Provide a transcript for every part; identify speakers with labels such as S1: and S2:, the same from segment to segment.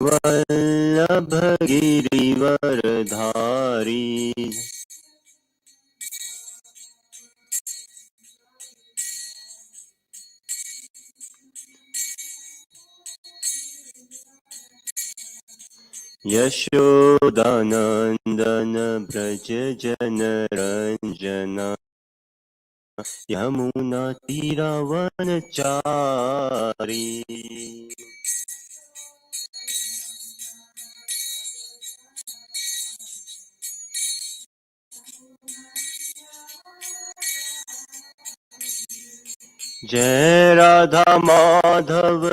S1: वल्लभ गिरिवरधारी। यशोदानन्दन व्रज जनरञ्जन यमुना तीरवनचारी। जय राधा माधव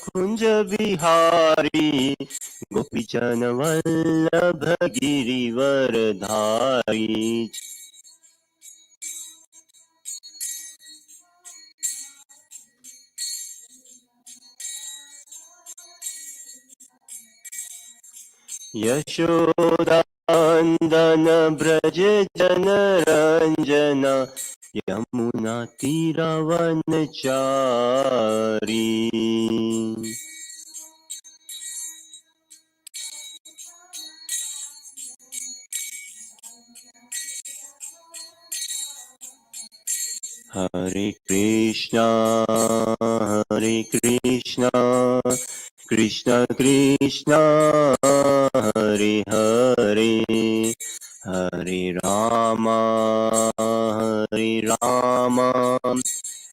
S1: कुंज बिहारी गोपीजन वल्लभ गिरिवरधारी। यशोदानन्दन व्रज जनरञ्जन यमुना तीरवनचारी। हरे कृष्णा कृष्ण कृष्ण हरे हरे हरे राम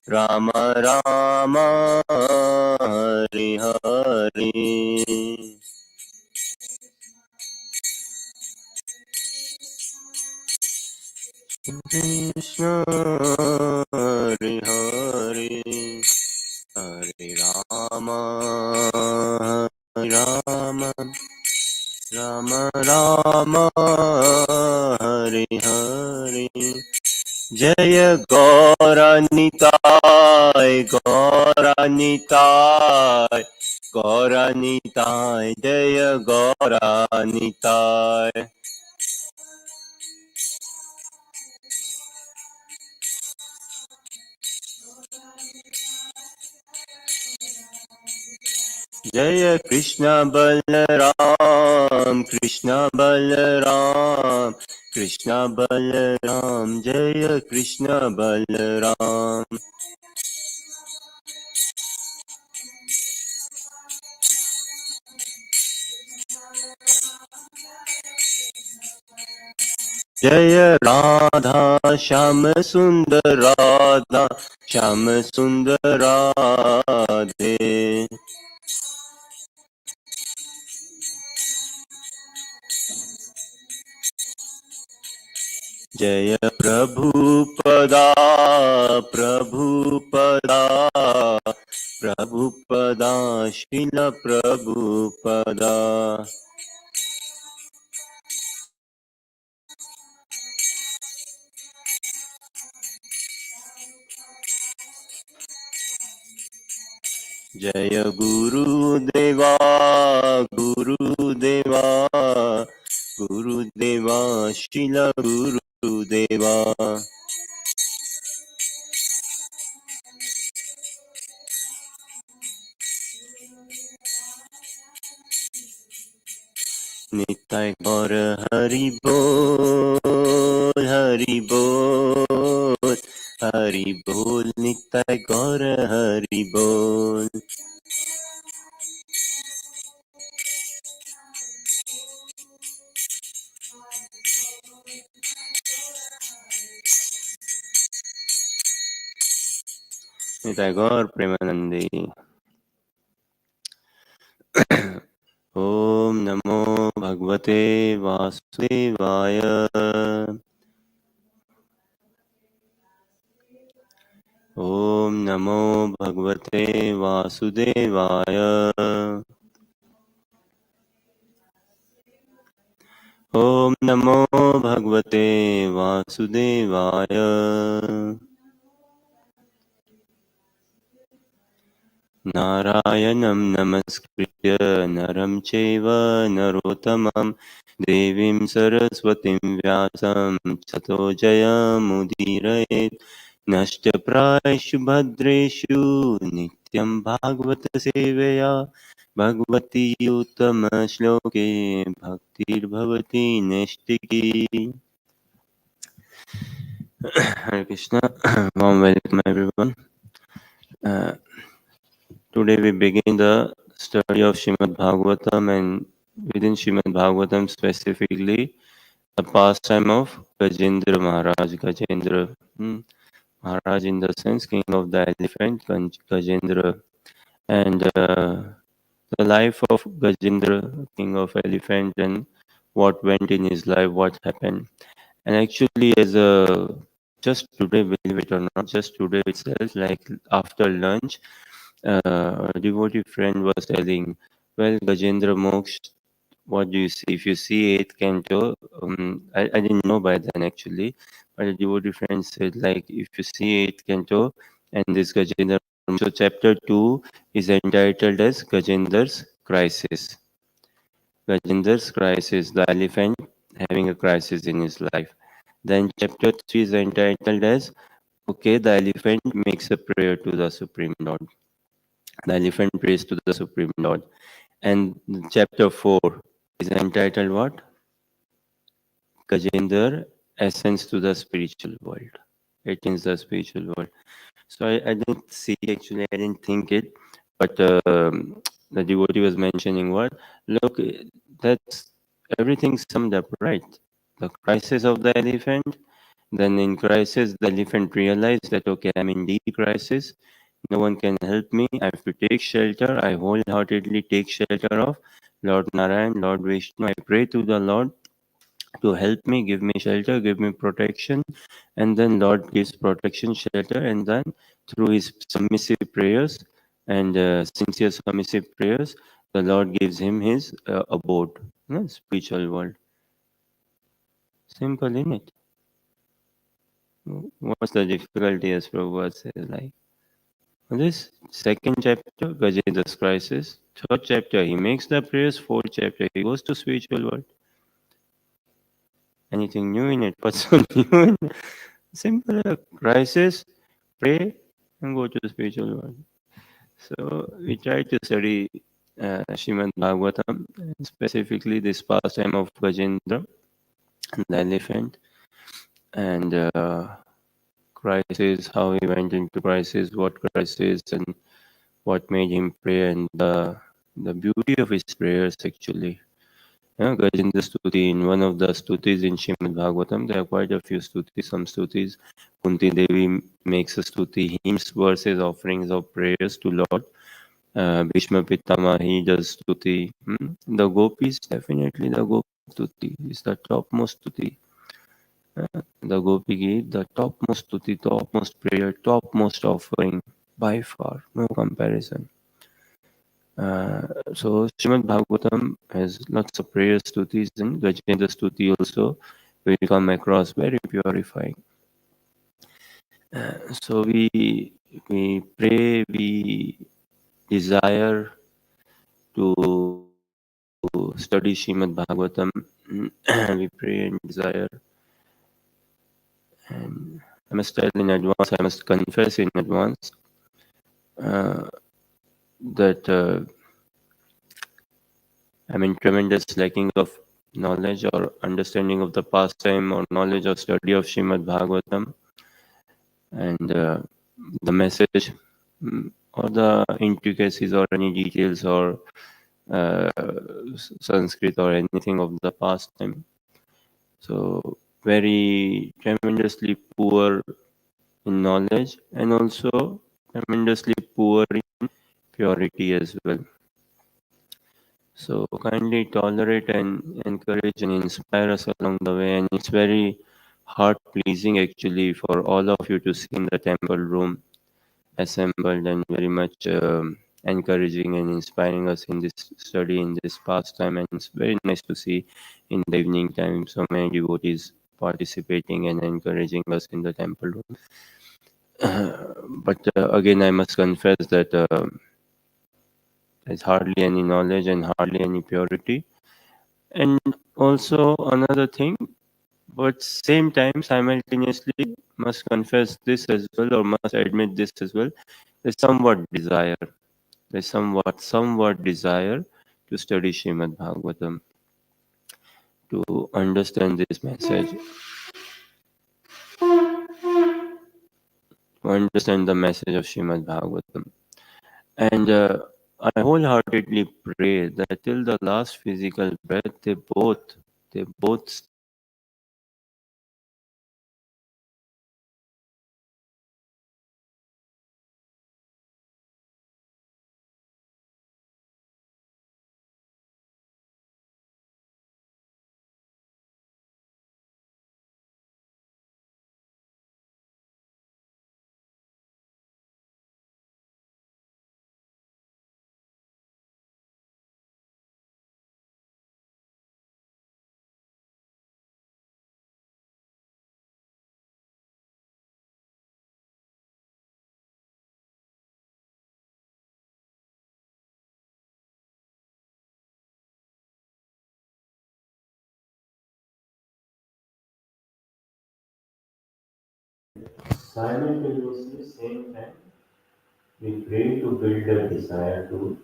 S1: राम राम हरे हरे। कृष्ण हरे हरे हरे राम राम राम राम हरे हरे। जय गौरनिताय गौरनिताय गौरनिताय जय गौरनिताय। जय कृष्ण बलराम कृष्ण बलराम जय कृष्ण बलराम। जय राधा श्याम सुंदर राधा श्याम सुंदर राधे। जय प्रभुपदा प्रभुपदा प्रभुपदा श्रील प्रभुपदा। जय गुरुदेवा गुरुदेवा गुरुदेवा श्रील गुरुदेवा। निताय गौर हरि बोल हरि बोल हरि बोल निताय गौर हरि बोल। निताय गौर प्रेमानंदी। ओम नमो भगवते वासुदेवाय। ओम नमो भगवते वासुदेवाय। ओम नमो भगवते वासुदेवाय। नारायणं नमस्कृत्य नरं चैव नरोत्तमं देवीं सरस्वतीं व्यासं ततो जयमुदीरयेत्। नष्टप्रायेषु भद्रेषु नित्यं भागवत सेवया Bhagwati उत्तमश्लोके भक्तिर्भवति नैष्टिकी. Hare Krishna. Warm welcome everyone. Uh, Today we begin the study of Srimad Bhagavatam, and within Srimad Bhagavatam specifically the pastime of Gajendra Maharaj. Gajendra Maharaj in the sense king of the elephant, Gajendra, and the life of Gajendra, king of elephant, and what went in his life, what happened. And actually, as a just today, believe it or not, just today itself, like after lunch, a devotee friend was telling, well, Gajendra Moksha, what do you see? If you see eighth canto, I didn't know by then actually, but a devotee friend said, like, if you see eighth canto and this Gajendra, so chapter 2 is entitled as Gajendra's Crisis. Gajendra's Crisis, the elephant having a crisis in his life. Then chapter 3 is entitled as, okay, the elephant makes a prayer to the Supreme Lord. The elephant prays to the Supreme Lord. And chapter 4 is entitled what? Gajendra, Essence to the Spiritual World. It is the spiritual world. So I didn't see, actually, I didn't think it, but the devotee was mentioning what? Look, that's everything summed up, right? The crisis of the elephant. Then in crisis, the elephant realized that, okay, I'm in deep crisis. No one can help me. I have to take shelter. I wholeheartedly take shelter of Lord Narayan, Lord Vishnu. I pray to the Lord to help me, give me shelter, give me protection. And then Lord gives protection, shelter, and then through his submissive prayers and sincere submissive prayers, the Lord gives him his abode, spiritual world. Simple, isn't it? What's the difficulty, as Prabhupada says? Like this second chapter, Gajendra's crisis. Third chapter, he makes the prayers. Fourth chapter, he goes to spiritual world. Anything new in it? What's so new in it? Simple crisis, pray, and go to the spiritual world. So we try to study Srimad Bhagavatam, specifically this pastime of Gajendra, the elephant, and crisis, how he went into crisis, what crisis, and what made him pray, and the beauty of his prayers actually. Yeah, Gajendra Stuti, in one of the stutis in Srimad Bhagavatam, there are quite a few stutis, some stutis. Kunti Devi makes a stuti, hymns, verses, offerings of prayers to Lord. Bhishma Pitama, he does stuti. The gopis, definitely the gopi stuti is the topmost stuti. The gopi gave the topmost stuti, topmost prayer, topmost offering by far, no comparison. So Srimad Bhagavatam has lots of prayer stutis, and Gajendra Stuti also will come across very purifying. So we pray, we desire to study Srimad Bhagavatam. We pray and desire, and I must tell in advance, I must confess in advance uh, that I'm in tremendous lacking of knowledge or understanding of the pastime or knowledge or study of Srimad Bhagavatam, and the message or the intricacies or any details or uh, Sanskrit or anything of the pastime. So very tremendously poor in knowledge and also tremendously poor in purity as well. So kindly tolerate and encourage and inspire us along the way. And it's very heart pleasing actually for all of you to see in the temple room assembled and very much encouraging and inspiring us in this study, in this pastime. And it's very nice to see in the evening time so many devotees participating and encouraging us in the temple room. But again, I must confess that there's hardly any knowledge and hardly any purity. And also another thing, but same time simultaneously must confess this as well or must admit this as well, there's somewhat desire. they somewhat desire to study Srimad Bhagavatam, to understand this message, to understand the message of Srimad Bhagavatam. And I wholeheartedly pray that till the last physical breath, they both simultaneously, same time, we pray to build a desire to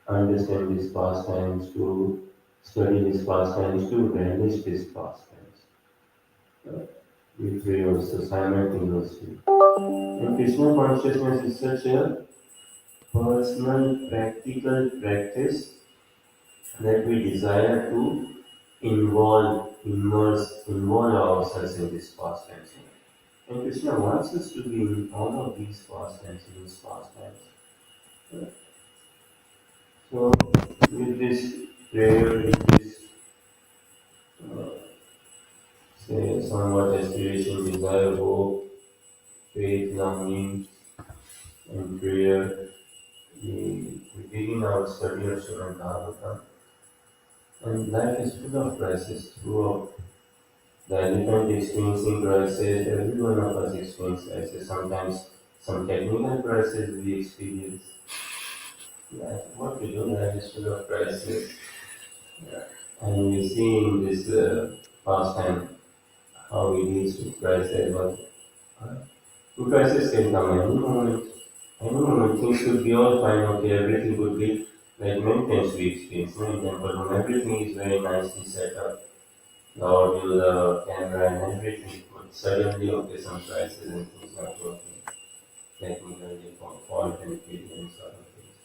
S1: understand these pastimes, to study these pastimes, to relish these pastimes. Uh, we pray also simultaneously. And Krishna consciousness is such a personal, practical practice that we desire to involve ourselves in these pastimes. And Krishna wants us to be in all of these pastimes, in these pastimes. So, with this prayer, with this uh, say somewhat aspiration, desire, hope, faith, longing, and prayer, we begin our study of Srimad Bhagavatam. And life is full of crises throughout. The elephant experiencing crisis, every one of us experience crisis. Sometimes some technical crisis we experience. What we do, life is full of crisis. Yeah. And we see in this pastime how he deals with crisis. Uh, crisis can come any moment. Any moment things could be all fine, okay, everything could be like many times we experience, many temple room, everything is very nicely set up. The audio, the camera and everything. But suddenly okay some crisis and things not working. Technically fault and failure and sort of things.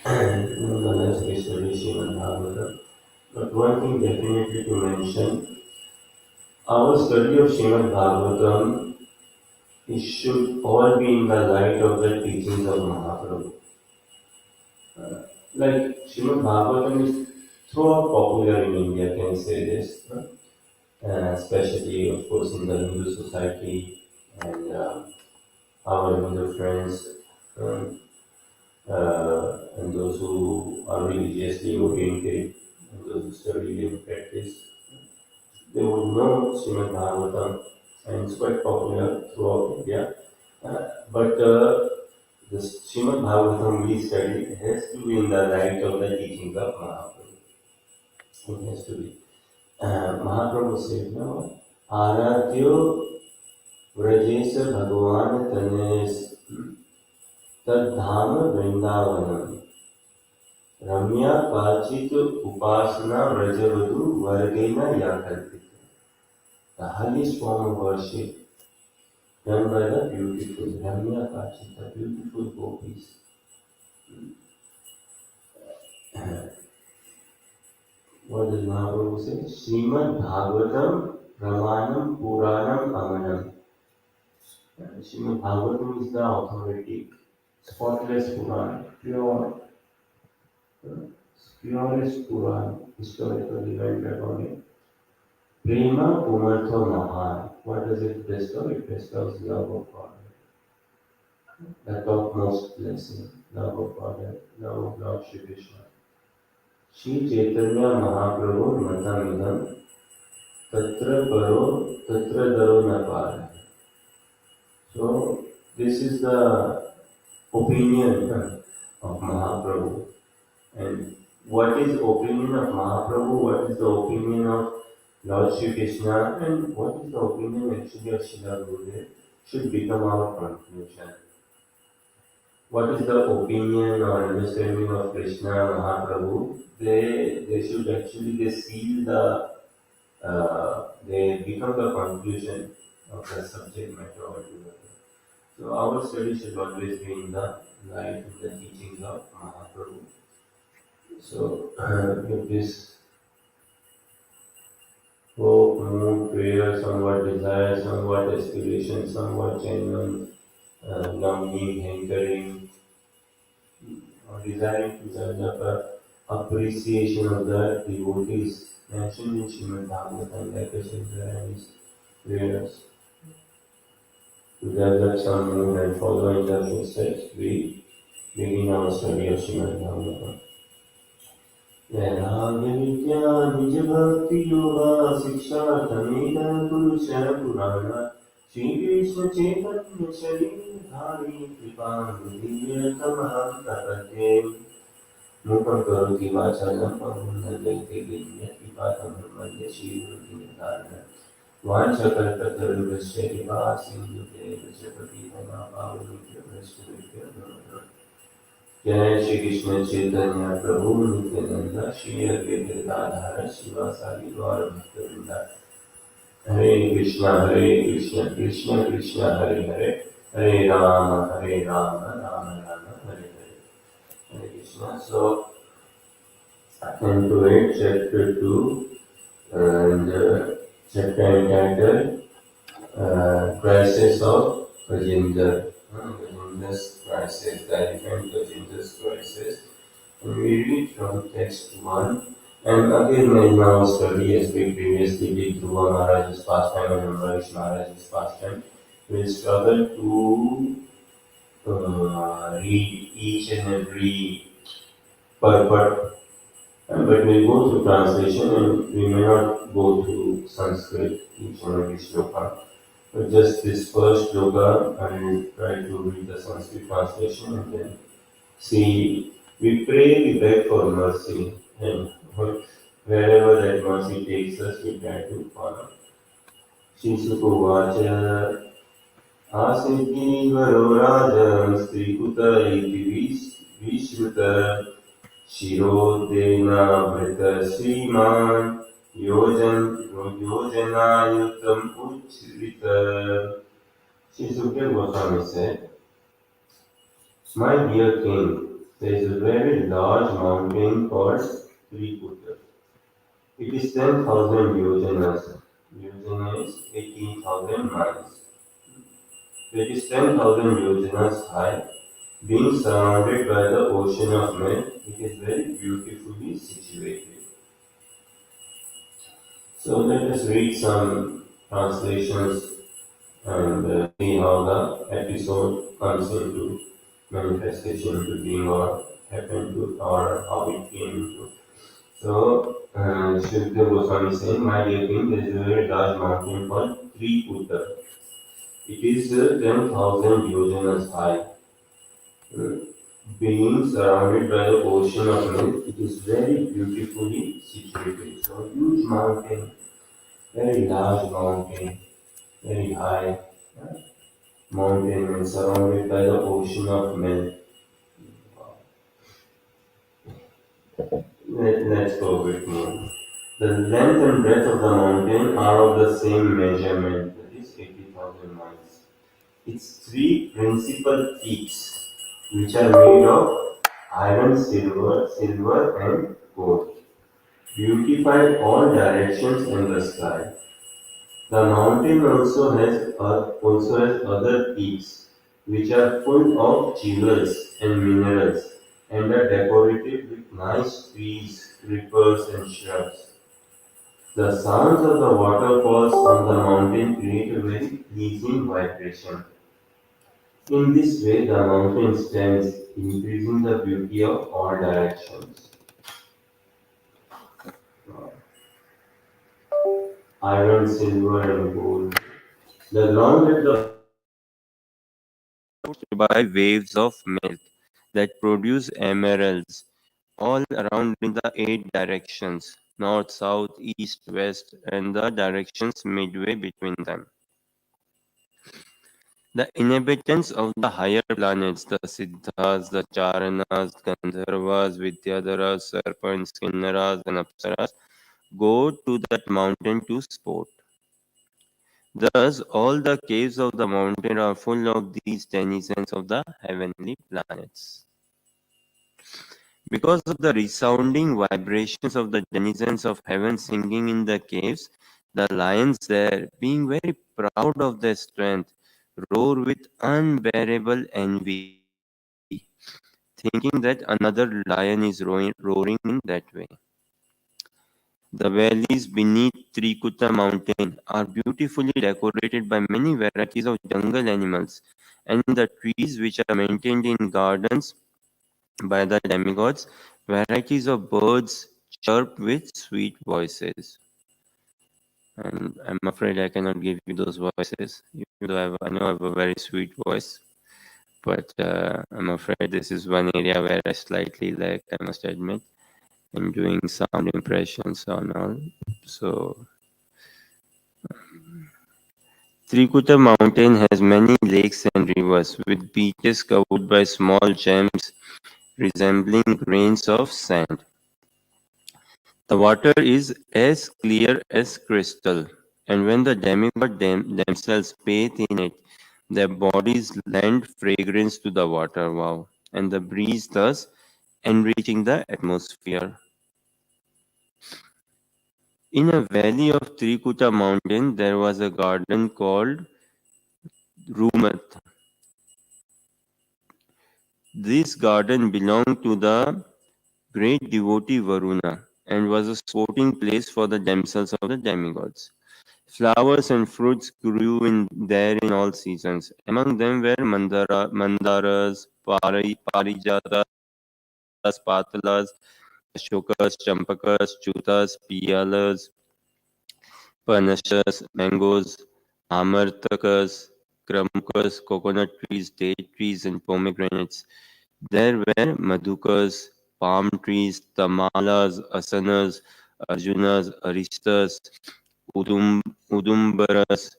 S1: And nonetheless we study Srimad Bhagavatam. But one thing definitely to mention, our study of Srimad Bhagavatam, it should all be in the light of the teachings of Mahaprabhu. Like Srimad Bhagavatam is so popular in India, can say this, especially of course in the Hindu society and our Hindu friends um, and those who are religiously oriented and those who study and practice. They would know Srimad Bhagavatam and it's quite popular throughout India. But the Srimad Bhagavatam we study has to be in the light of the teachings of Mahaprabhu. It has to be. Mahaprabhu said, no, Aradhyo Vrajesa Bhagavan Tanes Tadhama Vrindavanam Ramya Kachit Upasana Vrajavadu Vargena Yakalpita. The highest form of worship done by the beautiful Ramya Kachit, the beautiful gopis. What does Mahaprabhu say? Srimad Bhagavatam Ramanam Puranam Amanam. Srimad Bhagavatam is the authority, spotless Puran, purest Puran, historical event recording. Prema Pumartha Mahan. What does it bestow? It bestows love of God. The topmost blessing, love of God, love of Lord Shri Krishna. Shri Chaitanya Mahaprabhu Matamidam Tatra Daro Napara. So, this is the opinion of Mahaprabhu. And what is opinion of Mahaprabhu? What is the opinion of Lord Shri Krishna? And what is the opinion actually of Srila Gurudev? Should become our conclusion. what is the opinion or understanding of Krishna Mahaprabhu, they should actually they seal they become the conclusion of the subject matter altogether. So our study should always be in the light of the teachings of Mahaprabhu. So if this hope, mood, prayer, somewhat desire, somewhat aspiration, somewhat genuine longing, hankering, or desiring to develop a appreciation of the devotees mentioned in Srimad Bhagavatam, like Gajendra and his prayers, to develop some mood and follow in the footsteps, we begin our study of Srimad Bhagavatam. वैराग्य विद्या निज भक्ति योगा शिक्षा समेत पुरुष पुराण श्री कृष्ण चैतन्य शरीर धारी कृपा दिव्य तमहं प्रपद्ये मूकं करोति वाचालं पवनं कृपा तमहं वन्दे श्रीगुरुं वाञ्छकल्पतरुभ्यश्च कृपा सिन्धुभ्येव च पतितमः पावनेभ्यो वैष्णवेभ्यो नमः जय श्री कृष्ण चैतन्य प्रभु नित्यानंद श्री अद्वैत गदाधर शिवासादि गौर भक्तवृंद हरे Krishna Krishna Krishna Hare Hare Hare Ram Ram Ram Hare Hare Hare Krishna. So into it chapter 2 and chapter entitled crisis of Gajendra. Gajendra's crisis, the elephant Gajendra's crisis. And we read from text 1. And again, in our study, as we previously did, Dhruva Maharaj's pastime and Ambarish Maharaj's pastime, we'll struggle to read each and every purport, but we'll go through translation and we may not go through Sanskrit, each and every shloka. But just this first shloka, I will try to read the Sanskrit translation and then see, we pray, we beg for mercy, and wherever that mercy takes us, we try to follow. Shisukovacha Asiddhi Varoraja Strikuta iti Vishruta Shirodena Vrita Sriman Yojanayutam Uchrita. Shisuke Goswami said, my dear king, there is a very large mountain called Trikuta. It is 10,000 yojanas. Yojana is 18,000 miles. It is 10,000 yojanas high. Being surrounded by the ocean of milk, it is very beautifully situated. So let us read some translations and see how the episode comes into manifestation into being or happened to or how it came into. So Shukdev Goswami is saying, my dear king, there is a very large mountain called Trikuta. It is 10,000 yojanas high. Being surrounded by the ocean of milk, it is very beautifully situated. So huge mountain, very large mountain, very high mountain and surrounded by the ocean of milk. Let's go a bit more. The length and breadth of the mountain are of the same measurement, that is 80,000 miles. Its three principal peaks, which are made of iron, silver and gold, beautify all directions in the sky. The mountain also has other peaks, which are full of jewels and minerals, and are decorated with nice trees, creepers, and shrubs. The sounds of the waterfalls on the mountain create a very pleasing vibration. In this way, the mountain stands, increasing the beauty of all directions. Iron, silver, and gold. The ground at the by waves of milk that produce emeralds all around in the eight directions north, south, east, west, and the directions midway between them. The inhabitants of the higher planets, the Siddhas, the Charanas, Gandharvas, Vidyadharas, Serpents, Kinnaras, and Apsaras, go to that mountain to sport. Thus, all the caves of the mountain are full of these denizens of the heavenly planets. Because of the resounding vibrations of the denizens of heaven singing in the caves, the lions there, being very proud of their strength, roar with unbearable envy, thinking that another lion is roaring in that way. The valleys beneath Trikuta mountain are beautifully decorated by many varieties of jungle animals, and the trees which are maintained in gardens by the demigods, varieties of birds chirp with sweet voices. And I'm afraid I cannot give you those voices, even though I know I have a very sweet voice. But I'm afraid this is one area where I slightly lack, I must admit, in doing sound impressions and all. So, Trikuta mountain has many lakes and rivers, with beaches covered by small gems resembling grains of sand. The water is as clear as crystal, and when the demigod themselves bathe in it, their bodies lend fragrance to the water, wow, and the breeze thus enriching the atmosphere. In a valley of Trikuta mountain, there was a garden called Rumat. This garden belonged to the great devotee Varuna and was a sporting place for the damsels of the demigods. Flowers and fruits grew in there in all seasons. Among them were mandaras, parijatas, patalas, ashokas, champakas, chutas, piyalas, panashas, mangoes, amartakas, kramukas, coconut trees, date trees, and pomegranates. There were madhukas, palm trees, tamalas, asanas, arjunas, aristas, udumbaras,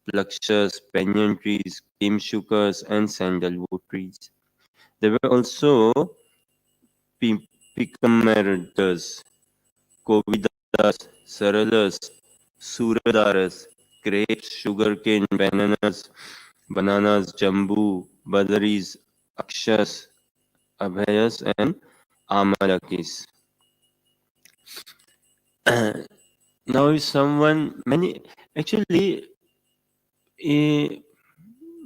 S1: plakshas, banyan trees, kimshukas, and sandalwood trees. There were also picamarettas, kovidas, saralas, suradaras, grapes, sugarcane, bananas, jambu, badaris, akshas, abhayas, and amalakis. Now, if someone, many, actually, eh,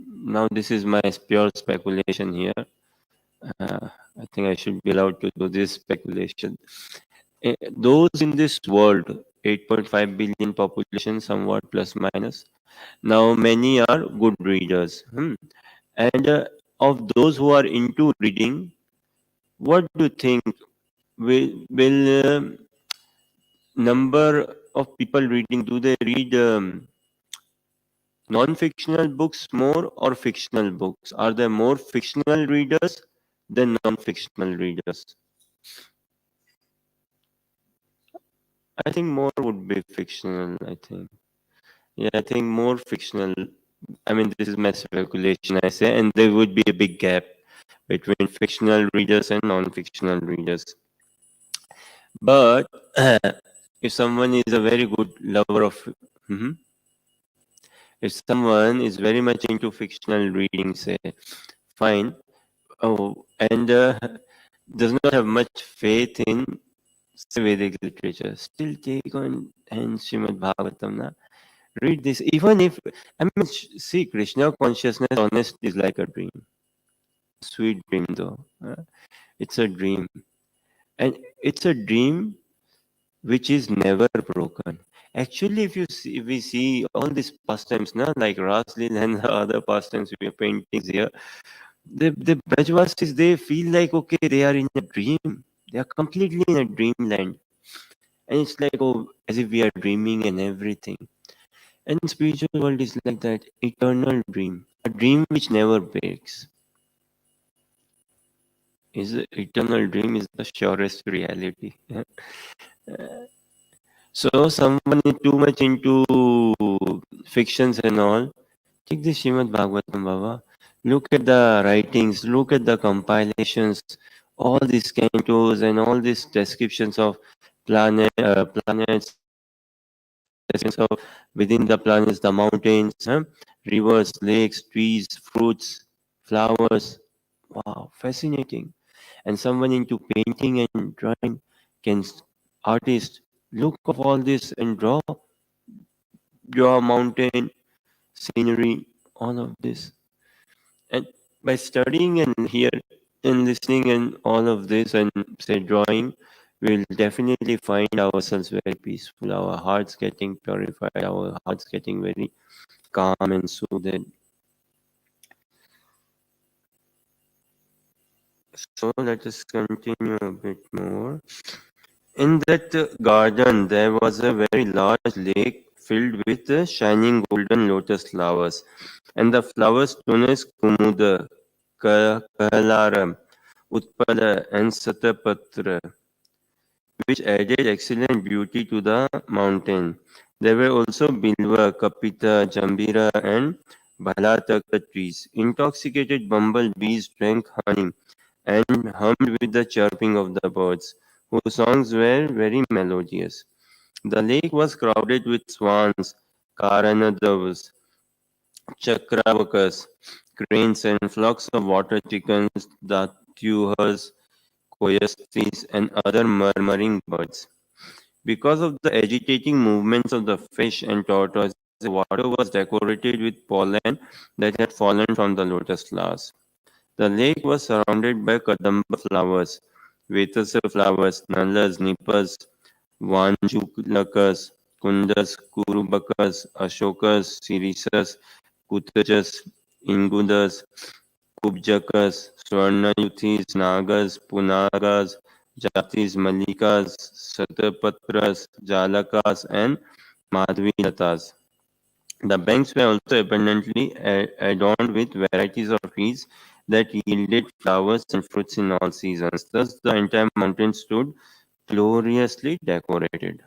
S1: now this is my pure speculation here. I think I should be allowed to do this speculation. Those in this world, 8.5 billion population, somewhat plus minus. Now, many are good readers. And of those who are into reading, what do you think will number of people reading? Do they read non-fictional books more or fictional books? Are there more fictional readers than non-fictional readers? I think more would be fictional, I think. Yeah, I think more fictional. I mean, this is my speculation, I say, and there would be a big gap between fictional readers and non-fictional readers. But if someone is a very good lover of, Mhm. If someone is very much into fictional reading, say, fine, oh, and does not have much faith in say, Vedic literature, still take on and Srimad Bhagavatam. Na? Read this, even if, I mean, see, Krishna consciousness, honest, is like a dream. Sweet dream, though. It's a dream. And it's a dream which is never broken. Actually, if you see, we see all these pastimes, na, like Raslil and the other pastimes, we are paintings here, the Brajvasis, they feel like, okay, they are in a dream. They are completely in a dreamland. And it's like, oh, as if we are dreaming and everything. And spiritual world is like that eternal dream, a dream which never breaks. Is the eternal dream is the surest reality. So someone is too much into fictions and all, Take the Srimad Bhagavatam, Baba. Look at the writings, look at the compilations, all these cantos and all these descriptions of planets, descriptions of within the planets, the mountains, rivers, lakes, trees, fruits, flowers. Wow, fascinating. And someone into painting and drawing can artist look of all this and draw mountain scenery, all of this. And by studying and here and listening and all of this and say drawing, we'll definitely find ourselves very peaceful, our hearts getting purified, our hearts getting very calm and soothed. So let us continue a bit more. In that garden, there was a very large lake filled with shining golden lotus flowers, and the flowers known as Kumuda, Kahlara, Utpala, and Satapatra, which added excellent beauty to the mountain. There were also Bilva, Kapita, Jambira, and Bhalataka trees. Intoxicated bumblebees drank honey and hummed with the chirping of the birds, whose songs were very melodious. The lake was crowded with swans, karanadavas, chakravakas, cranes, and flocks of water chickens, datyuhas, coyastis, and other murmuring birds. Because of the agitating movements of the fish and tortoise, the water was decorated with pollen that had fallen from the lotus flowers. The lake was surrounded by kadamba flowers, vetasa flowers, nalas, nipas, vanjulakas, kundas, kurubakas, ashokas, sirisas, kutajas, ingudas, kubjakas, swarnayuthis, nagas, punagas, jatis, malikas, satapatras, jalakas, and madhvilatas. The banks were also abundantly adorned with varieties of trees that yielded flowers and fruits in all seasons. Thus, the entire mountain stood gloriously decorated.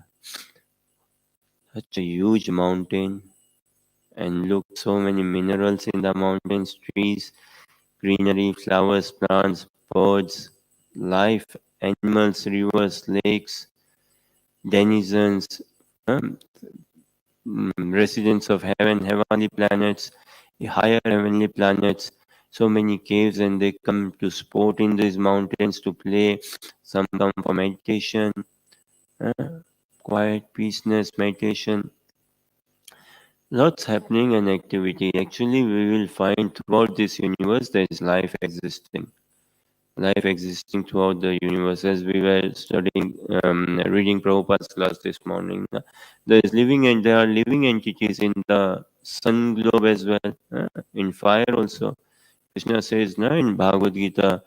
S1: Such a huge mountain, and look, so many minerals in the mountains, trees, greenery, flowers, plants, birds, life, animals, rivers, lakes, denizens, um, residents of heaven, heavenly planets, higher heavenly planets, so many caves, and they come to sport in these mountains to play. Some come for meditation, uh, quiet, peaceness, meditation. Lots happening and activity. Actually, we will find throughout this universe there is life existing throughout the universe. As we were studying, reading Prabhupada's class this morning, there is living and there are living entities in the sun globe as well, in fire also. Krishna says, no, in Bhagavad Gita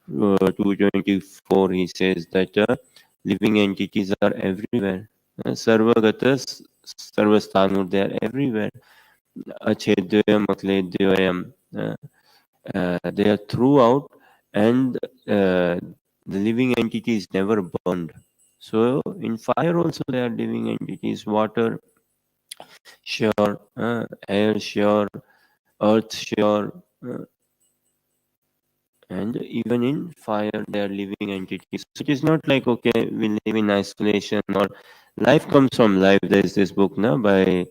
S1: 224, he says that living entities are everywhere. Sarvagatas, Sarvasthanur, they are everywhere. Achedyoyam, Akledyoyam. They are throughout, and the living entity is never burned. So in fire also there are living entities, water, sure, air, sure, earth, sure, and even in fire there are living entities. So it is not like, okay, we live in isolation or life comes from life. There is this book now by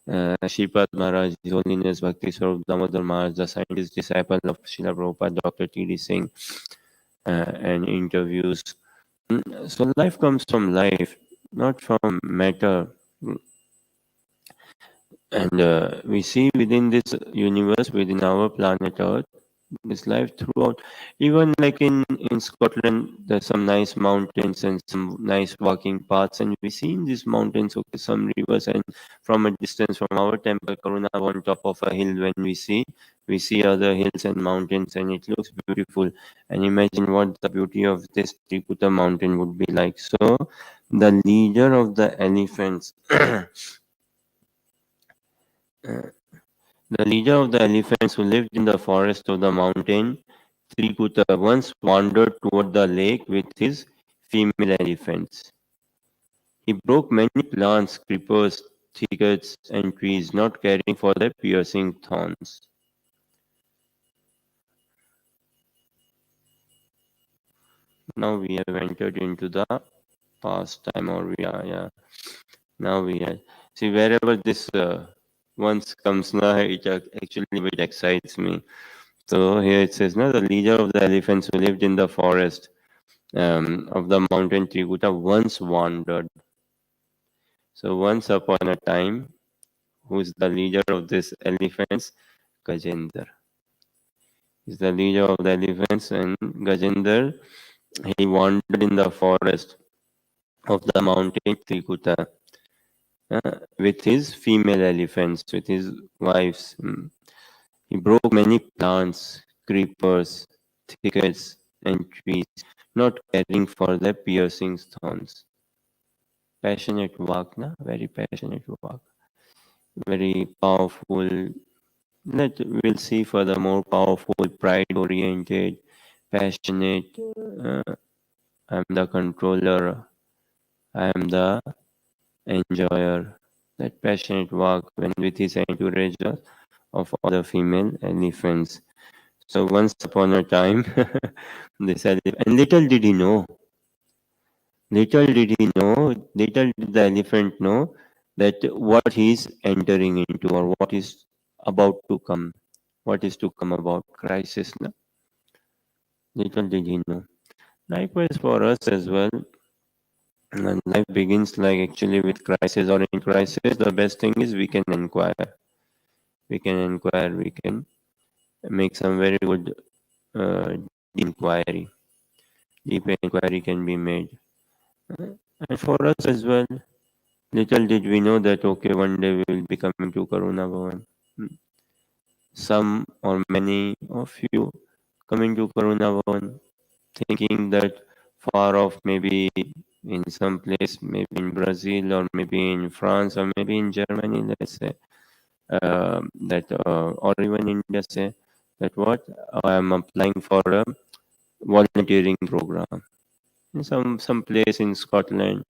S1: Shripad Maharaj, His Holiness Bhakti Swarup Damodar Maharaj, the scientist disciple of Srila Prabhupada, Dr. T.D. Singh, and interviews. So life comes from life, not from matter. And we see within this universe, within our planet Earth, this life throughout. Even like in Scotland, there's some nice mountains and some nice walking paths, and we see in these mountains, okay, some rivers, and from a distance from our temple, Karuna, on top of a hill, when we see other hills and mountains, and it looks beautiful. And imagine what the beauty of this Trikuta mountain would be like. So, the leader of the elephants. The leader of the elephants who lived in the forest of the mountain, Trikuta, once wandered toward the lake with his female elephants. He broke many plants, creepers, thickets, and trees, not caring for their piercing thorns. Now we have entered into the pastime, or we are, yeah. Now we are. See, wherever this once comes now, it actually it excites me. So here it says, no, the leader of the elephants who lived in the forest of the mountain Trikuta once wandered. So once upon a time, who's the leader of this elephants? Gajendra. He's the leader of the elephants, and Gajendra, he wandered in the forest of the mountain Trikuta with his female elephants, with his wives. He broke many plants, creepers, thickets, and trees, not caring for their piercing thorns. Passionate work, na? Very passionate work. Very powerful. We'll see furthermore powerful, pride-oriented, passionate. I'm the controller. I am the enjoyer. That passionate work when with his entourage of other female elephants. So once upon a time, this elephant, and little did he know, little did the elephant know that what he's entering into or what is about to come, what is to come about crisis. Na? Little did he know. Likewise for us as well, and life begins like actually with crisis or in crisis. The best thing is we can inquire. We can inquire. We can make some very good uh, inquiry. Deep inquiry can be made. And for us as well, little did we know that okay, one day we will be coming to Karuna Bhavan. Some or many of you coming to Karuna Bhavan, thinking that far off, maybe in some place, maybe in Brazil or maybe in France or maybe in Germany, let's say, or even India, say that what I am applying for a volunteering program in some place in Scotland,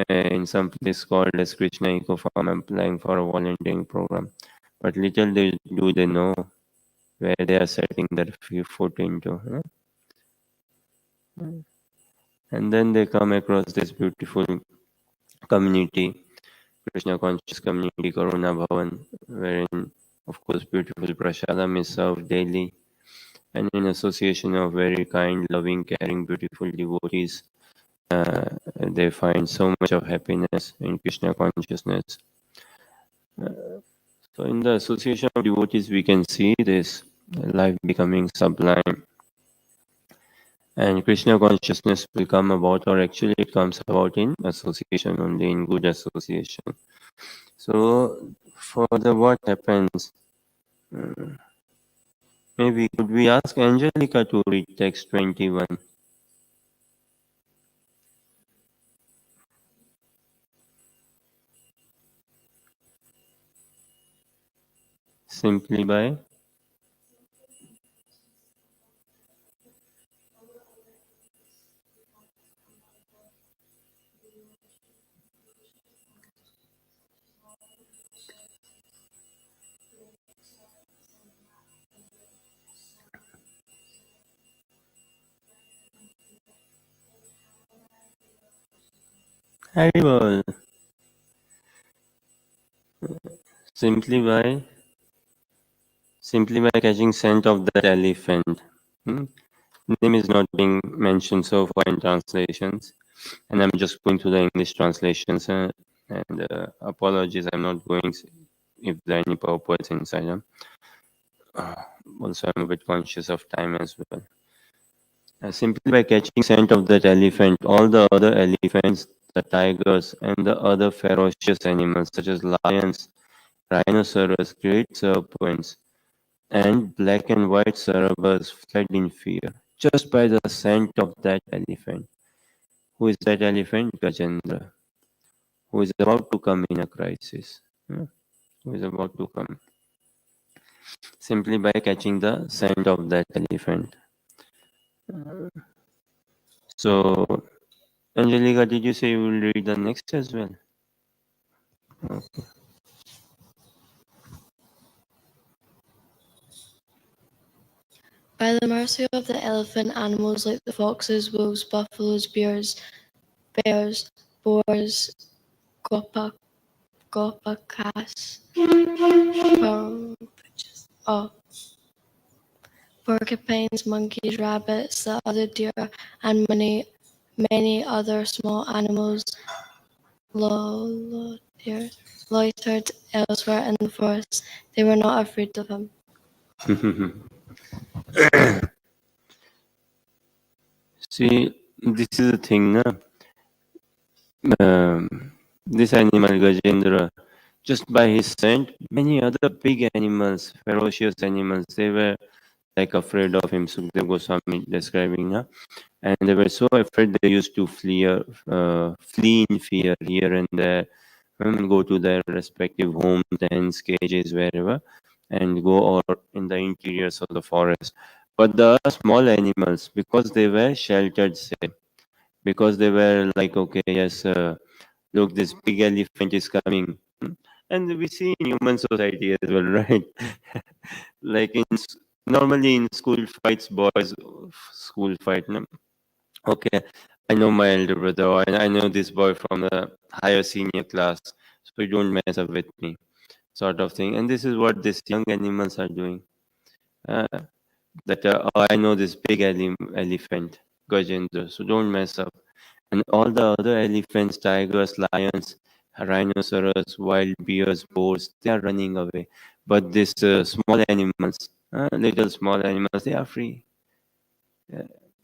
S1: in some place called as Krishna Eco Farm, applying for a volunteering program. But little do they know where they are setting their foot into. And then they come across this beautiful community, Krishna conscious community, Karuna Bhavan, wherein, of course, beautiful prasadam is served daily, and in association of very kind, loving, caring, beautiful devotees, they find so much of happiness in Krishna consciousness. So, in the association of devotees, we can see this life becoming sublime, and Krishna consciousness will come about, or actually, it comes about in association only, in good association. So, for the what happens, maybe could we ask Angelica to read text 21? Simply by Haribol. Simply by catching scent of that elephant. Hmm? Name is not being mentioned so far in translations, and I'm just going to the English translations. And apologies, I'm not going if there are any purports inside them. Also, I'm a bit conscious of time as well. Simply by catching scent of that elephant, all the other elephants, the tigers, and the other ferocious animals such as lions, rhinoceros, great serpents, and black and white cerberus fled in fear just by the scent of that elephant. Who is that elephant? Gajendra, who is about to come in a crisis. Who is about to come simply by catching the scent of that elephant. So, Angelica, did you say you will read the next as well? Okay.
S2: By the mercy of the elephant, animals like the foxes, wolves, buffaloes, bears, boars, gopakas, oh, porcupines, monkeys, rabbits, the other deer, and many other small animals loitered elsewhere in the forest. They were not afraid of him.
S1: See, this is the thing, na? This animal Gajendra, just by his scent, many other big animals, ferocious animals, they were like afraid of him. Sukdev Goswami describing, na? And they were so afraid they used to flee in fear here and there, go to their respective homes, dens, cages, wherever, and go or in the interiors of the forest. But the small animals, because they were sheltered, say, because they were like, okay, yes, look, this big elephant is coming. And we see in human society as well, right? Like normally in school fights, boys, school fight, no? Okay, I know my elder brother, or I know this boy from the higher senior class, so you don't mess up with me, sort of thing. And this is what these young animals are doing. Uh, that oh, I know this big elephant, Gajendra, so don't mess up. And all the other elephants, tigers, lions, rhinoceros, wild bears, boars, they are running away. But these small animals, little small animals, they are free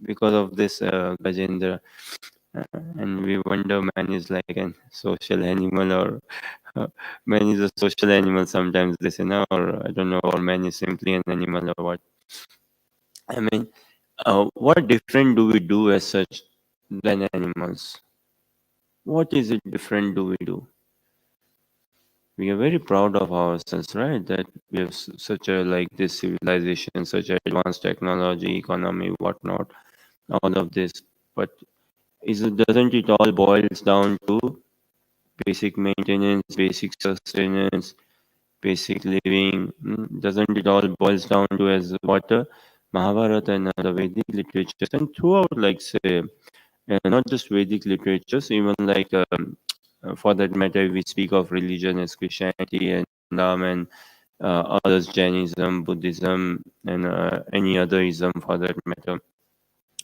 S1: because of this Gajendra. And we wonder man is like a social animal or man is a social animal sometimes they say no, or I don't know, or man is simply an animal or what. I mean, what different do we do as such than animals? What is it different do we do? We are very proud of ourselves, right? That we have such a like this civilization, such advanced technology, economy, whatnot, all of this. But doesn't it all boils down to basic maintenance, basic sustenance, basic living? Doesn't it all boils down to as what Mahabharata and other Vedic literatures and throughout, like say, not just Vedic literatures, even like for that matter, we speak of religion as Christianity and Islam and others, Jainism, Buddhism, and any other ism for that matter.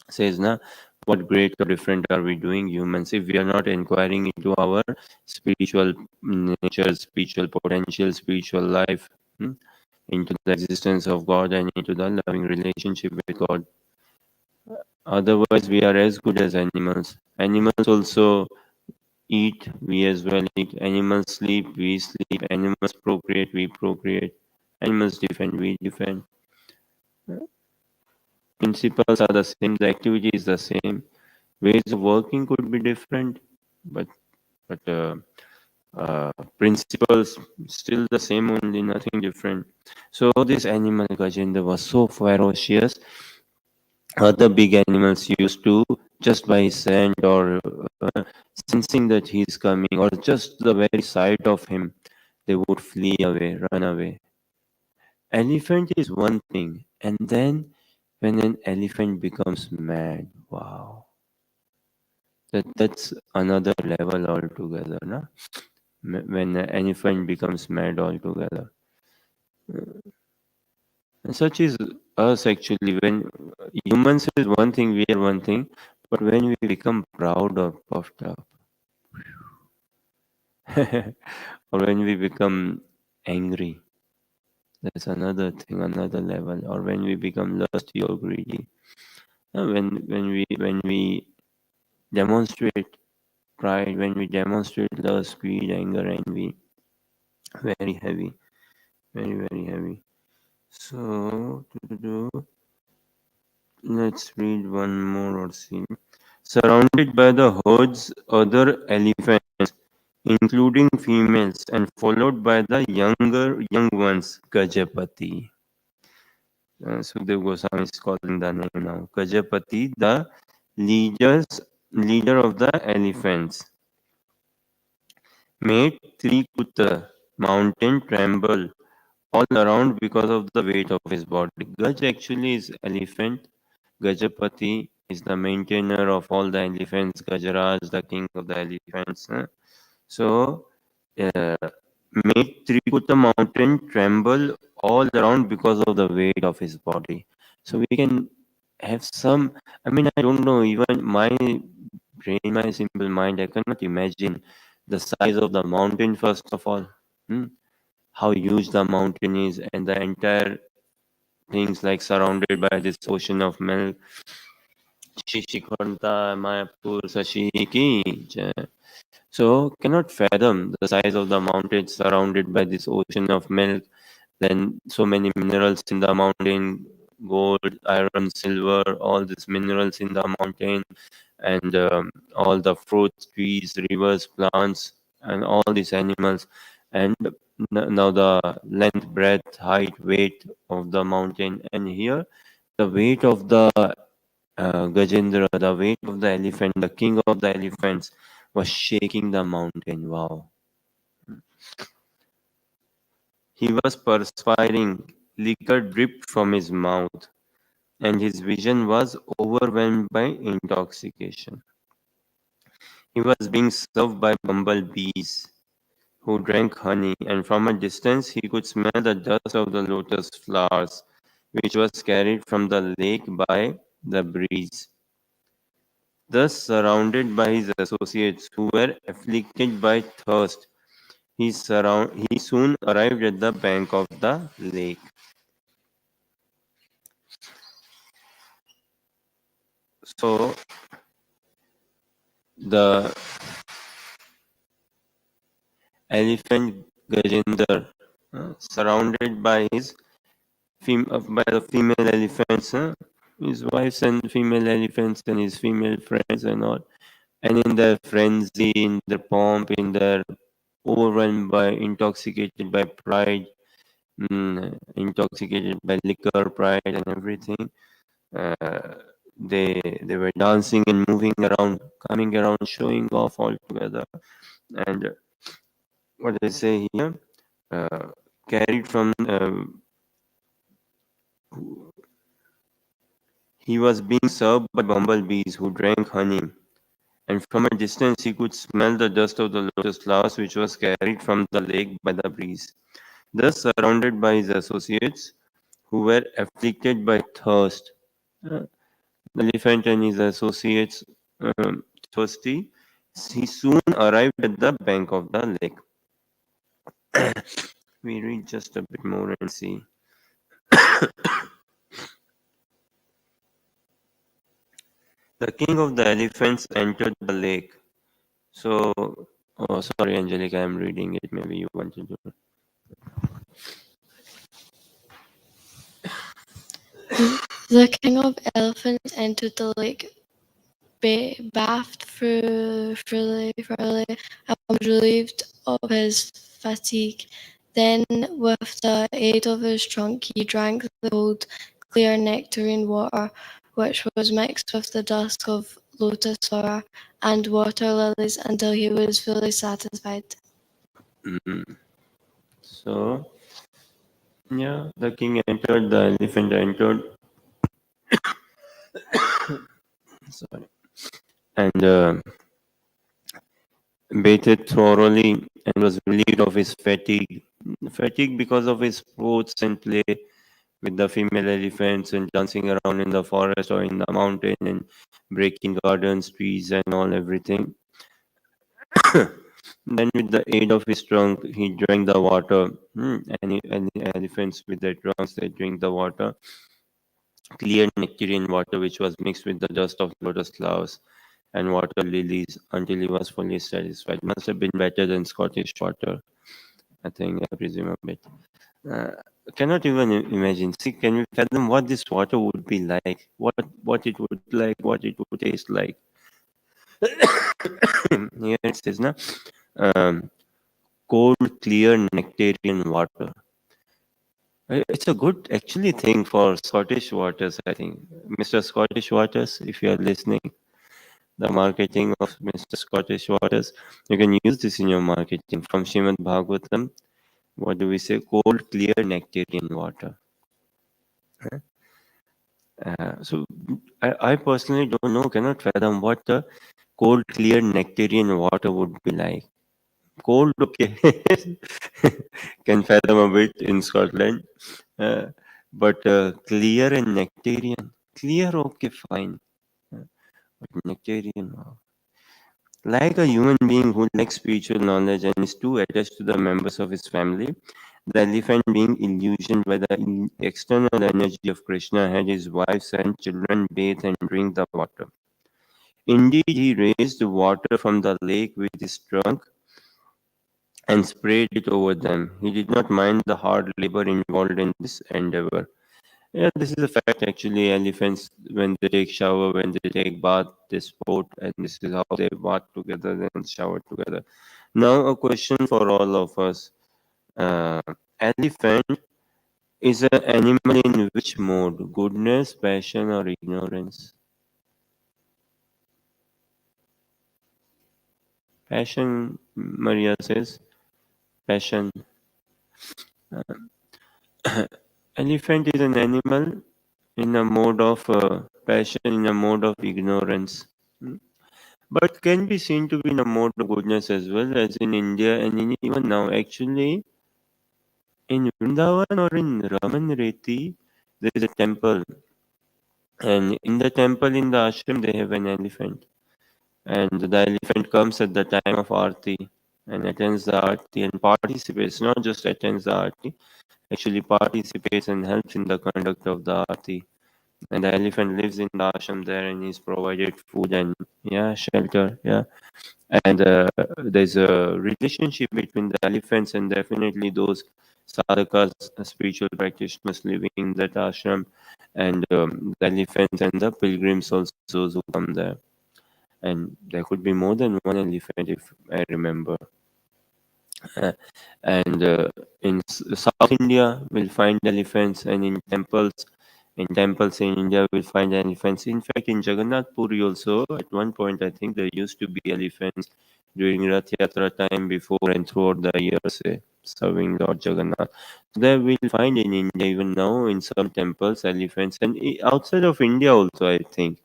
S1: Says, na, what great or different are we doing humans if we are not inquiring into our spiritual nature, spiritual potential, spiritual life, hmm, into the existence of God and into the loving relationship with God. Otherwise, we are as good as animals. Animals also eat, we as well eat. Animals sleep, we sleep. Animals procreate, we procreate. Animals defend, we defend. Principles are the same, the activity is the same. Ways of working could be different, but but principles still the same, only nothing different. So this animal Gajendra was so ferocious. Other big animals used to, just by scent or sensing that he's coming, or just the very sight of him, they would flee away, run away. Elephant is one thing, and then when an elephant becomes mad, wow, that's another level altogether, na? When an elephant becomes mad altogether. And such is us actually. When humans is one thing, we are one thing, but when we become proud or puffed up, or when we become angry, that's another thing, another level. Or when we become lusty or greedy, when we demonstrate pride, when we demonstrate lust, greed, anger, envy, very heavy, very very heavy. So let's read one more or see. Surrounded by the herds, other elephants, including females, and followed by the young ones, Gajapati. Sukhdev Goswami is calling the name now. Gajapati, the leader of the elephants. made Trikuta mountain tremble all around because of the weight of his body. Gaj actually is elephant. Gajapati is the maintainer of all the elephants. Gajaraj, the king of the elephants. So, uh, made Trikuta mountain tremble all around because of the weight of his body. So we can have some. I mean, I don't know. Even my brain, my simple mind, I cannot imagine the size of the mountain. First of all, hmm, how huge the mountain is, and the entire things like surrounded by this ocean of milk. Shishikanta Mayapur Sashi Jai. So cannot fathom the size of the mountain surrounded by this ocean of milk. Then so many minerals in the mountain, gold, iron, silver, all these minerals in the mountain, and all the fruits, trees, rivers, plants, and all these animals. And now the length, breadth, height, weight of the mountain, and here the weight of the Gajendra, the weight of the elephant, the king of the elephants, was shaking the mountain. Wow. He was perspiring, liquor dripped from his mouth, and his vision was overwhelmed by intoxication. He was being served by bumblebees who drank honey, and from a distance he could smell the dust of the lotus flowers, which was carried from the lake by the breeze. Thus, surrounded by his associates who were afflicted by thirst, he soon arrived at the bank of the lake. So, the elephant Gajendra, surrounded by by the female elephants, his wives and female elephants and his female friends and all, and in their frenzy, in their pomp, in their overwhelmed by, intoxicated by pride, intoxicated by liquor, pride, and everything. Uh, they were dancing and moving around, coming around, showing off all together. And what they say here, uh, carried from he was being served by bumblebees who drank honey, and from a distance he could smell the dust of the lotus flowers which was carried from the lake by the breeze. Thus, surrounded by his associates who were afflicted by thirst, uh, the elephant and his associates thirsty, he soon arrived at the bank of the lake. We read just a bit more and see. The king of the elephants entered the lake. So, oh, sorry, Angelica, I'm reading it. Maybe you want to do it.
S2: The king of elephants entered the lake, bathed thoroughly, and was relieved of his fatigue. Then, with the aid of his trunk, he drank the cold, clear nectarine water, which was mixed with the dust of lotus flower and water lilies until he was fully satisfied.
S1: So, yeah, the king entered, the elephant entered. Sorry. And bathed thoroughly and was relieved of his fatigue. Fatigue because of his sports and play with the female elephants and dancing around in the forest or in the mountain and breaking gardens, trees, and all everything. Then, with the aid of his trunk, he drank the water. And elephants with their trunks, they drink the water, clear nectarine water, which was mixed with the dust of lotus flowers and water lilies until he was fully satisfied. Must have been better than Scottish water, I think, I presume a bit. Uh, cannot even imagine. See, can you fathom what this water would be like? What it would like? What it would taste like? Here it says, na, um, cold, clear nectarian water. It's a good actually thing for Scottish waters, I think. Mr. Scottish waters, if you are listening, the marketing of Mr. Scottish Waters. You can use this in your marketing. From Srimad Bhagavatam, what do we say? Cold, clear, nectarian water. So I personally don't know, cannot fathom what the cold, clear, nectarian water would be like. Cold, okay, can fathom a bit in Scotland, uh, but clear and nectarian, clear, okay, fine, but nectarian, wow. Like a human being who lacks spiritual knowledge and is too attached to the members of his family, the elephant, being illusioned by the external energy of Krishna, had his wives and children bathe and drink the water. Indeed, he raised the water from the lake with his trunk and sprayed it over them. He did not mind the hard labor involved in this endeavor. Yeah, this is a fact actually. Elephants, when they take shower, when they take bath, they sport, and this is how they bath together, then shower together. Now, a question for all of us. Uh, Elephant is an animal in which mode? Goodness, passion, or ignorance? Passion, Maria says. Passion. Elephant is an animal in a mode of passion, in a mode of ignorance. Hmm. But can be seen to be in a mode of goodness as well, as in India and in even now. Actually, in Vrindavan or in Ramanreti, there is a temple, and in the temple in the ashram they have an elephant, and the elephant comes at the time of Aarti and attends the Aarti and participates, not just attends the Aarti, actually participates and helps in the conduct of the Aarti. And the elephant lives in the ashram there and is provided food and yeah, shelter, yeah. And there's a relationship between the elephants and definitely those sadhakas, spiritual practitioners living in that ashram, and the elephants and the pilgrims also who come there. And there could be more than one elephant if I remember. Uh, and in South India, we'll find elephants, and in temples in India, we'll find elephants. In fact, in Jagannath Puri also, at one point, I think there used to be elephants during Rath Yatra time before and throughout the years, serving Lord Jagannath. So there we'll find in India, even now, in some temples, elephants, and outside of India also, I think,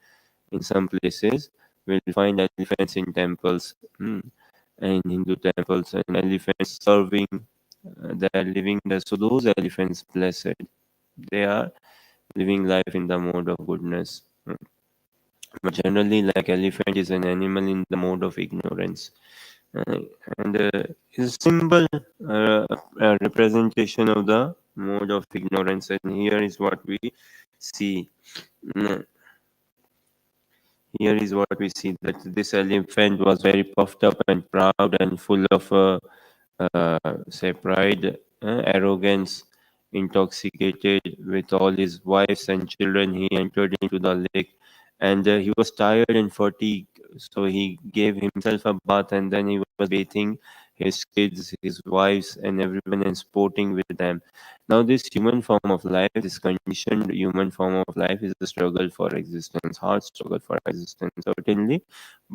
S1: in some places, we'll find elephants in temples. And Hindu temples and elephants serving, they are living there. So those elephants, blessed, they are living life in the mode of goodness. But generally, like elephant is an animal in the mode of ignorance, uh, and is a symbol, a representation of the mode of ignorance. And here is what we see. Mm, Here is what we see, that this elephant was very puffed up and proud and full of say pride, arrogance, intoxicated with all his wives and children. He entered into the lake, and he was tired and fatigued. So he gave himself a bath, and then he was bathing his kids, his wives, and everyone, and sporting with them. Now, this human form of life, this conditioned human form of life, is a struggle for existence, hard struggle for existence, certainly,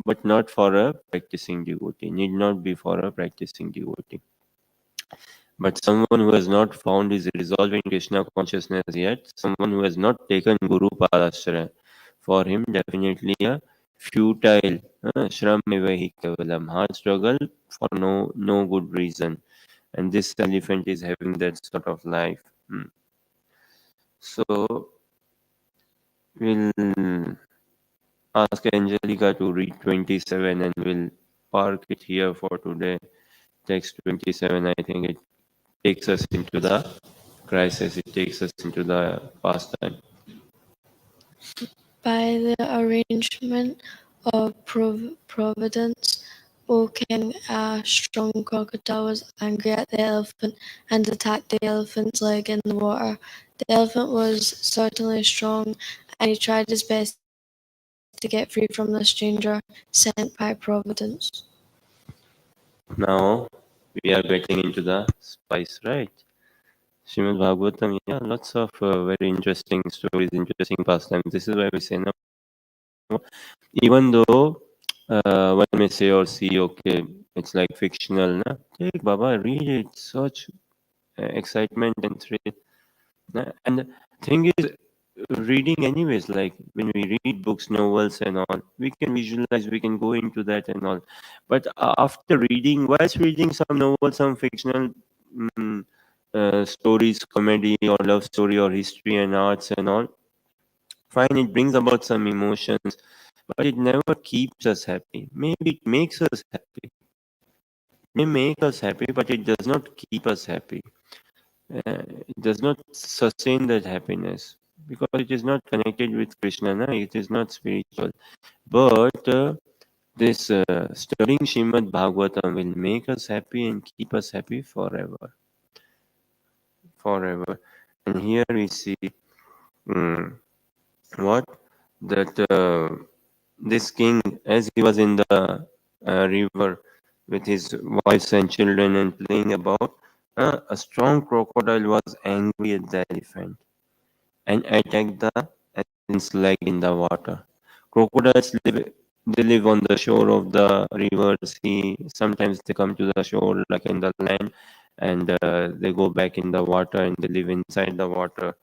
S1: but not for a practicing devotee, need not be for a practicing devotee. But someone who has not found his resolve in Krishna consciousness yet, someone who has not taken Guru Padashraya, for him definitely a futile shram eva hi kavalam, hard struggle for no good reason. And this elephant is having that sort of life. So we'll ask Angelica to read 27 and we'll park it here for today. Text 27, I think it takes us into the crisis, it takes us into the pastime.
S2: By the arrangement of providence, O king, a strong crocodile was angry at the elephant and attacked the elephant's leg in the water. The elephant was certainly strong, and he tried his best to get free from the stranger sent by providence.
S1: Now we are getting into the spice, right? Srimad Bhagavatam, yeah, lots of very interesting stories, interesting pastimes. This is why we say now, even though one may say or see, okay, it's like fictional. Na? Take Baba, read it. Such excitement and thrill. And the thing is, reading anyways, like when we read books, novels and all, we can visualize, we can go into that and all. But after reading, whilst reading some novels, some fictional mm, stories, comedy or love story or history and arts and all, fine, it brings about some emotions, but it never keeps us happy. Maybe it makes us happy. May make us happy, but it does not keep us happy. It does not sustain that happiness because it is not connected with Krishna. Na? It is not spiritual. But this studying Srimad Bhagavatam will make us happy and keep us happy forever. Forever. And here we see mm, what? That this king, as he was in the river with his wives and children and playing about, a strong crocodile was angry at the elephant and attacked the elephant's leg in the water. Crocodiles live on the shore of the river, sea. Sometimes they come to the shore, like in the land, and they go back in the water and they live inside the water.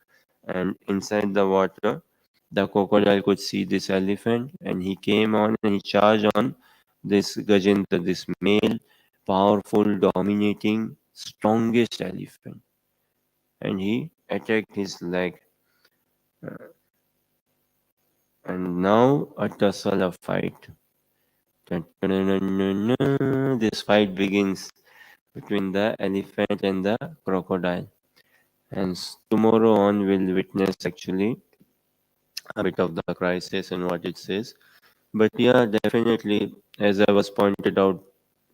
S1: And inside the water, the crocodile could see this elephant, and he came on and he charged on this Gajendra, this male, powerful, dominating, strongest elephant, and he attacked his leg. And now a tussle of fight. This fight begins between the elephant and the crocodile. And tomorrow on, we'll witness actually a bit of the crisis and what it says. But yeah, definitely, as I was pointed out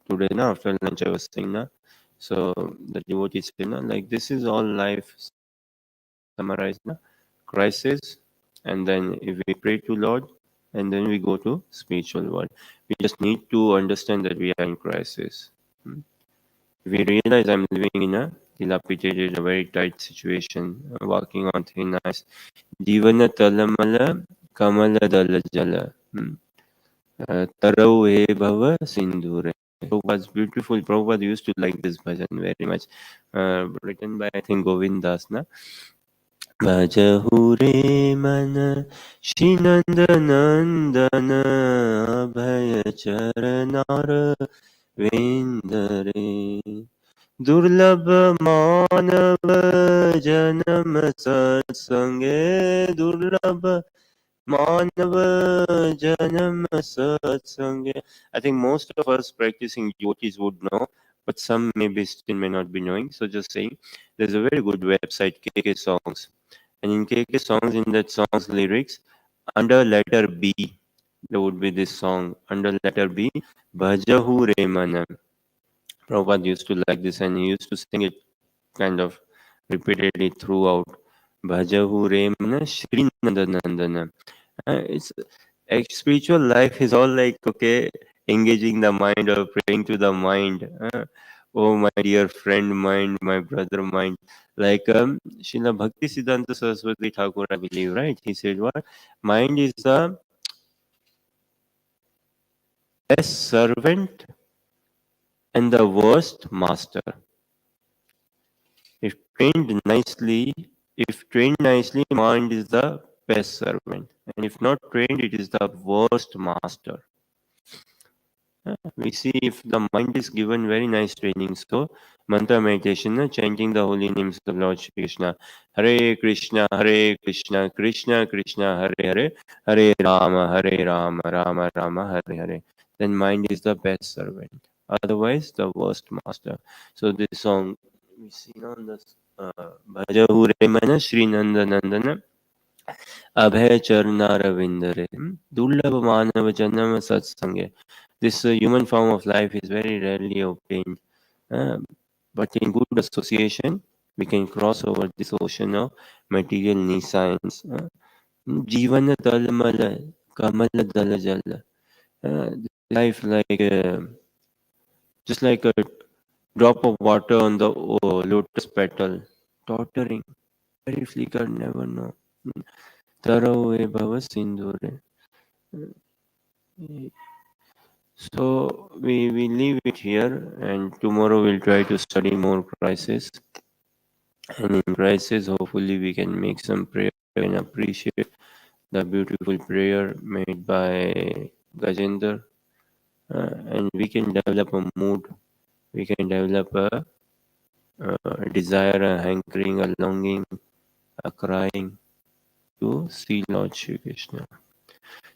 S1: today, na, after lunch, I was saying, na, so the devotee said, na, like this is all life summarized, na, crisis, and then if we pray to Lord, and then we go to spiritual world. We just need to understand that we are in crisis. Hmm. If we realize I'm living in a dilapidated, a very tight situation, walking on thin ice, Jivana talamala kamala dala jala. Tarau he bhava sindhure. Prabhupada's beautiful. Prabhupada used to like this bhajan very much. Written by, I think, Govind Das. Na? Bhajahu re mana Shinanda Nandana Abhaya Charanar Vindare Durlabha Manav Janam Satsange Durlabha Manav Janam Satsange. I think most of us practicing devotees would know, but some maybe still may not be knowing. So just saying, there's a very good website, KK Songs. And in KK Songs, in that song's lyrics, under letter B, there would be this song, under letter B, Bhajahu Remana. Prabhupada used to like this and he used to sing it kind of repeatedly throughout. Bhajahu Remana Shri Nandana. It's spiritual life is all like, okay, engaging the mind or praying to the mind. Oh, my dear friend mind, my brother mind. Like Srila Bhakti Siddhanta Saraswati Thakur, I believe, right? He said, what? Mind is the best servant and the worst master. If trained nicely, if trained nicely, mind is the best servant. And if not trained, it is the worst master. We see if the mind is given very nice training. So, mantra meditation, chanting the holy names of Lord Shri Krishna. Hare Krishna, Hare Krishna, Krishna Krishna, Hare Hare, Hare Rama, Rama Rama, Hare Hare. Then mind is the best servant. Otherwise, the worst master. So, this song we see on the Bhajahu Remana Sri Nanda Nandana. Abhay Charnaravinda Durlabha Manava Janama Satsange. This human form of life is very rarely obtained. Uh, but in good association, we can cross over this ocean of material nescience. Jivana Talamala Kamala Dalajala. Life like just like a drop of water on the lotus petal, tottering, very flicker, never know. Tarave Bhava Sindhure. So we leave it here, and tomorrow we'll try to study more crisis. And in crisis, hopefully we can make some prayer and appreciate the beautiful prayer made by Gajendra. And we can develop a mood, we can develop a desire, a hankering, a longing, a crying to see Lord Shri Krishna.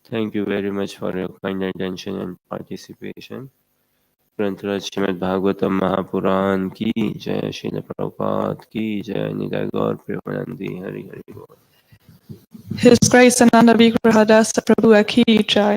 S1: Thank you very much for your kind attention and participation. ग्रंथराज Shrimad Bhagavatam Mahapuran की जय, श्रील प्रभुपाद की जय, निताय गौर प्रेमानंदी, हरि हरि बोल।
S3: His Grace Ananda Vigraha Dasa Prabhu Ki Jai.